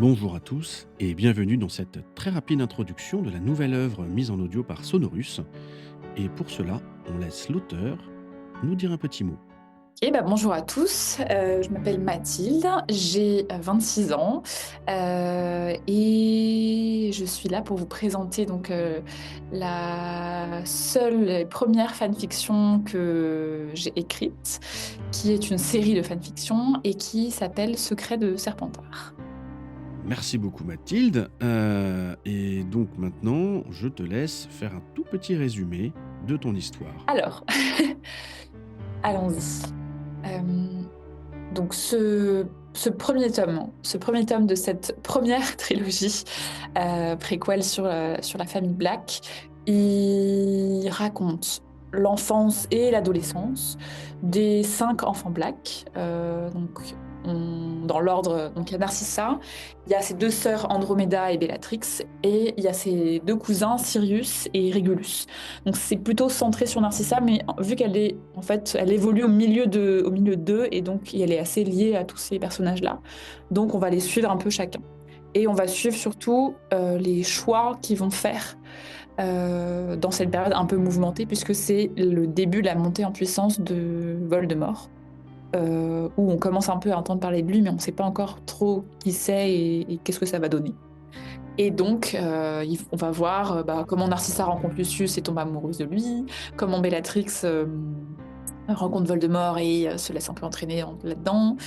Bonjour à tous et bienvenue dans cette très rapide introduction de la nouvelle œuvre mise en audio par Sonorus. Et pour cela, on laisse l'auteur nous dire un petit mot. Bonjour à tous, je m'appelle Mathilde, j'ai 26 ans et je suis là pour vous présenter la seule et première fanfiction que j'ai écrite, qui est une série de fanfiction et qui s'appelle Secret de Serpentard. Merci beaucoup Mathilde. Et donc maintenant, je te laisse faire un tout petit résumé de ton histoire. Alors, allons-y. Euh, donc ce premier tome de cette première trilogie préquelle sur la famille Black, il raconte l'enfance et l'adolescence des 5 enfants Black. Dans l'ordre, donc il y a Narcissa, il y a ses 2 sœurs Andromeda et Bellatrix, et il y a ses 2 cousins Sirius et Regulus. Donc c'est plutôt centré sur Narcissa, mais vu qu'elle est en fait, elle évolue au milieu d'eux, et donc elle est assez liée à tous ces personnages-là. Donc on va les suivre un peu chacun. Et on va suivre surtout les choix qu'ils vont faire dans cette période un peu mouvementée, puisque c'est le début de la montée en puissance de Voldemort, où on commence un peu à entendre parler de lui, mais on ne sait pas encore trop qui c'est et qu'est-ce que ça va donner. Et donc, on va voir comment Narcissa rencontre Lucius et tombe amoureuse de lui, comment Bellatrix rencontre Voldemort et se laisse un peu entraîner là-dedans,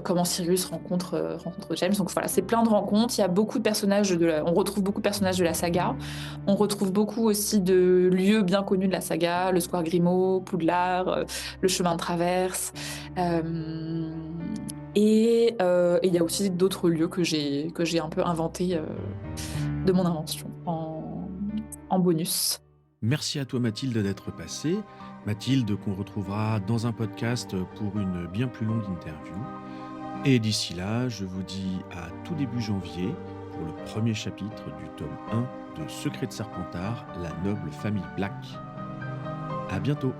comment Sirius rencontre James. Donc voilà, c'est plein de rencontres. Il y a beaucoup de personnages on retrouve beaucoup de personnages de la saga. On retrouve beaucoup aussi de lieux bien connus de la saga, le Square Grimaud, Poudlard, le chemin de traverse. Et il y a aussi d'autres lieux que j'ai un peu inventés de mon invention en bonus. Merci à toi Mathilde d'être passée. Mathilde qu'on retrouvera dans un podcast pour une bien plus longue interview. Et d'ici là, je vous dis à tout début janvier pour le premier chapitre du tome 1 de Secret de Serpentard, la noble famille Black. À bientôt.